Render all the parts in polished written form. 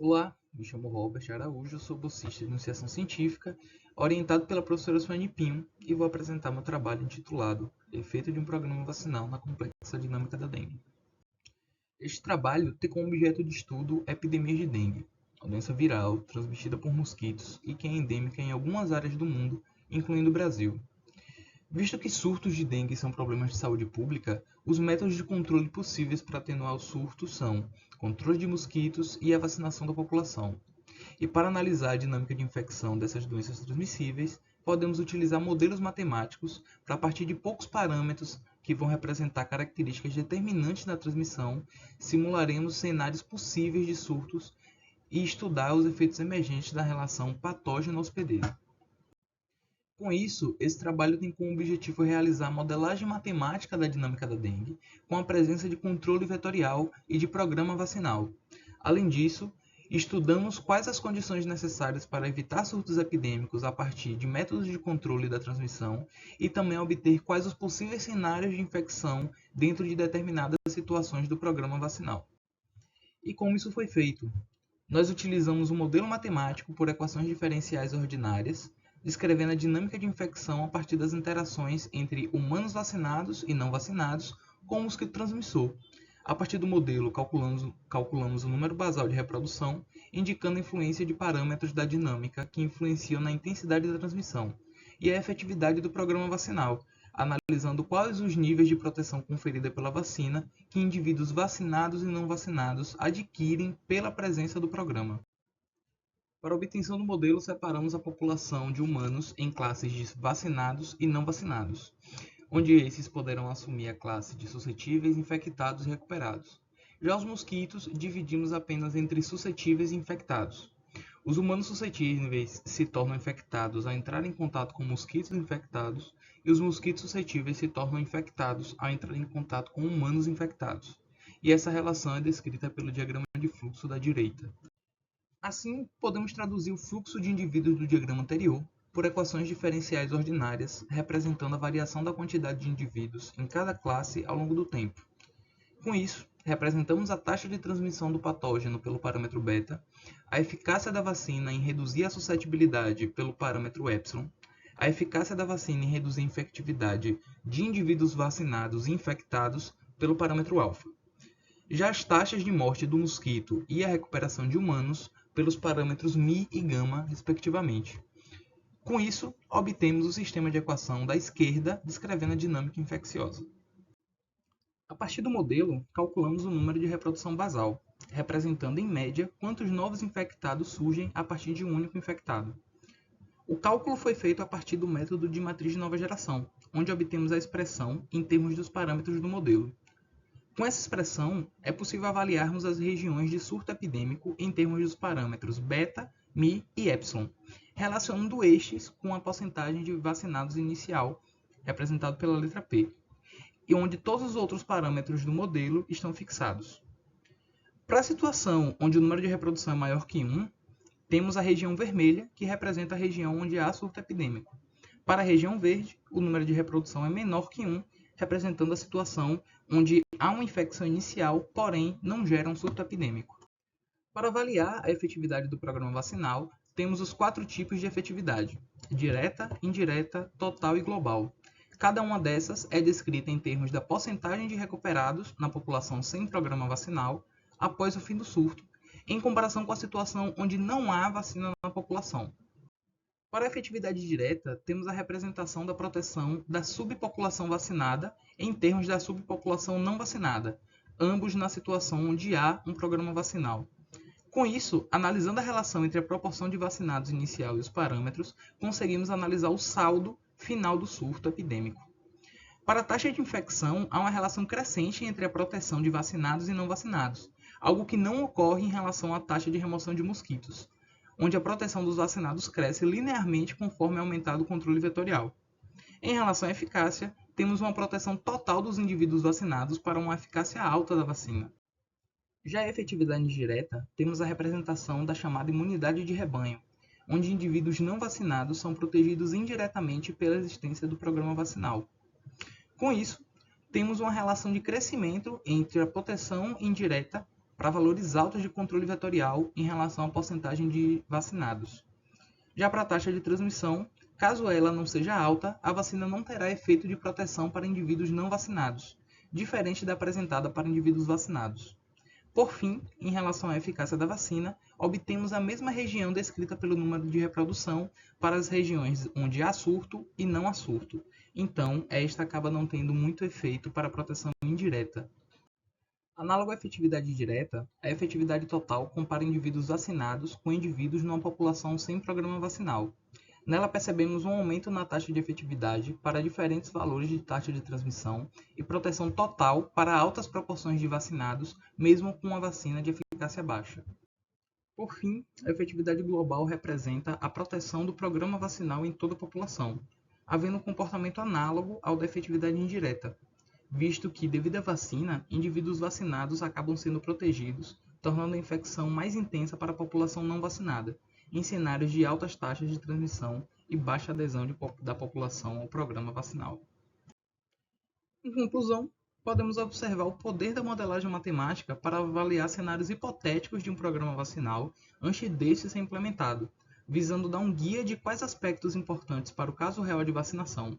Olá, me chamo Robert Araújo, sou bolsista de iniciação científica, orientado pela professora Suane Pinho, e vou apresentar meu trabalho intitulado Efeito de um programa vacinal na complexa dinâmica da dengue. Este trabalho tem como objeto de estudo epidemias de dengue, uma doença viral transmitida por mosquitos e que é endêmica em algumas áreas do mundo, incluindo o Brasil. Visto que surtos de dengue são problemas de saúde pública, os métodos de controle possíveis para atenuar o surto são controle de mosquitos e a vacinação da população. E para analisar a dinâmica de infecção dessas doenças transmissíveis, podemos utilizar modelos matemáticos para, a partir de poucos parâmetros que vão representar características determinantes da transmissão, simularemos cenários possíveis de surtos e estudar os efeitos emergentes da relação patógeno-hospedeiro. Com isso, esse trabalho tem como objetivo realizar a modelagem matemática da dinâmica da dengue, com a presença de controle vetorial e de programa vacinal. Além disso, estudamos quais as condições necessárias para evitar surtos epidêmicos a partir de métodos de controle da transmissão e também obter quais os possíveis cenários de infecção dentro de determinadas situações do programa vacinal. E como isso foi feito? Nós utilizamos um modelo matemático por equações diferenciais ordinárias, descrevendo a dinâmica de infecção a partir das interações entre humanos vacinados e não vacinados com o mosquito transmissor. A partir do modelo, calculamos o número basal de reprodução, indicando a influência de parâmetros da dinâmica que influenciam na intensidade da transmissão, e a efetividade do programa vacinal, analisando quais os níveis de proteção conferida pela vacina que indivíduos vacinados e não vacinados adquirem pela presença do programa. Para a obtenção do modelo, separamos a população de humanos em classes de vacinados e não vacinados, onde esses poderão assumir a classe de suscetíveis, infectados e recuperados. Já os mosquitos, dividimos apenas entre suscetíveis e infectados. Os humanos suscetíveis se tornam infectados ao entrar em contato com mosquitos infectados, e os mosquitos suscetíveis se tornam infectados ao entrar em contato com humanos infectados. E essa relação é descrita pelo diagrama de fluxo da direita. Assim, podemos traduzir o fluxo de indivíduos do diagrama anterior por equações diferenciais ordinárias, representando a variação da quantidade de indivíduos em cada classe ao longo do tempo. Com isso, representamos a taxa de transmissão do patógeno pelo parâmetro beta, a eficácia da vacina em reduzir a suscetibilidade pelo parâmetro epsilon, a eficácia da vacina em reduzir a infectividade de indivíduos vacinados e infectados pelo parâmetro alfa. Já as taxas de morte do mosquito e a recuperação de humanos pelos parâmetros Mi e Gama, respectivamente. Com isso, obtemos o sistema de equação da esquerda descrevendo a dinâmica infecciosa. A partir do modelo, calculamos o número de reprodução basal, representando em média quantos novos infectados surgem a partir de um único infectado. O cálculo foi feito a partir do método de matriz de nova geração, onde obtemos a expressão em termos dos parâmetros do modelo. Com essa expressão, é possível avaliarmos as regiões de surto epidêmico em termos dos parâmetros beta, Mi e epsilon, relacionando estes com a porcentagem de vacinados inicial, representado pela letra P, e onde todos os outros parâmetros do modelo estão fixados. Para a situação onde o número de reprodução é maior que 1, temos a região vermelha, que representa a região onde há surto epidêmico. Para a região verde, o número de reprodução é menor que 1, representando a situação onde há uma infecção inicial, porém não gera um surto epidêmico. Para avaliar a efetividade do programa vacinal, temos os 4 tipos de efetividade: direta, indireta, total e global. Cada uma dessas é descrita em termos da porcentagem de recuperados na população sem programa vacinal após o fim do surto, em comparação com a situação onde não há vacina na população. Para a efetividade direta, temos a representação da proteção da subpopulação vacinada em termos da subpopulação não vacinada, ambos na situação onde há um programa vacinal. Com isso, analisando a relação entre a proporção de vacinados inicial e os parâmetros, conseguimos analisar o saldo final do surto epidêmico. Para a taxa de infecção, há uma relação crescente entre a proteção de vacinados e não vacinados, algo que não ocorre em relação à taxa de remoção de mosquitos, onde a proteção dos vacinados cresce linearmente conforme é aumentado o controle vetorial. Em relação à eficácia, temos uma proteção total dos indivíduos vacinados para uma eficácia alta da vacina. Já a efetividade indireta, temos a representação da chamada imunidade de rebanho, onde indivíduos não vacinados são protegidos indiretamente pela existência do programa vacinal. Com isso, temos uma relação de crescimento entre a proteção indireta para valores altos de controle vetorial em relação à porcentagem de vacinados. Já para a taxa de transmissão, caso ela não seja alta, a vacina não terá efeito de proteção para indivíduos não vacinados, diferente da apresentada para indivíduos vacinados. Por fim, em relação à eficácia da vacina, obtemos a mesma região descrita pelo número de reprodução para as regiões onde há surto e não há surto. Então, esta acaba não tendo muito efeito para a proteção indireta. Análogo à efetividade direta, a efetividade total compara indivíduos vacinados com indivíduos numa população sem programa vacinal. Nela percebemos um aumento na taxa de efetividade para diferentes valores de taxa de transmissão e proteção total para altas proporções de vacinados, mesmo com uma vacina de eficácia baixa. Por fim, a efetividade global representa a proteção do programa vacinal em toda a população, havendo um comportamento análogo ao da efetividade indireta, visto que, devido à vacina, indivíduos vacinados acabam sendo protegidos, tornando a infecção mais intensa para a população não vacinada, em cenários de altas taxas de transmissão e baixa adesão da população ao programa vacinal. Em conclusão, podemos observar o poder da modelagem matemática para avaliar cenários hipotéticos de um programa vacinal antes deste ser implementado, visando dar um guia de quais aspectos importantes para o caso real de vacinação.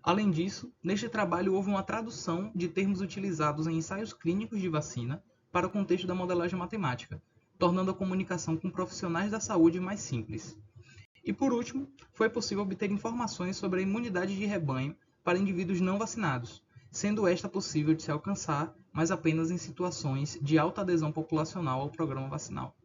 Além disso, neste trabalho houve uma tradução de termos utilizados em ensaios clínicos de vacina para o contexto da modelagem matemática, tornando a comunicação com profissionais da saúde mais simples. E por último, foi possível obter informações sobre a imunidade de rebanho para indivíduos não vacinados, sendo esta possível de se alcançar, mas apenas em situações de alta adesão populacional ao programa vacinal.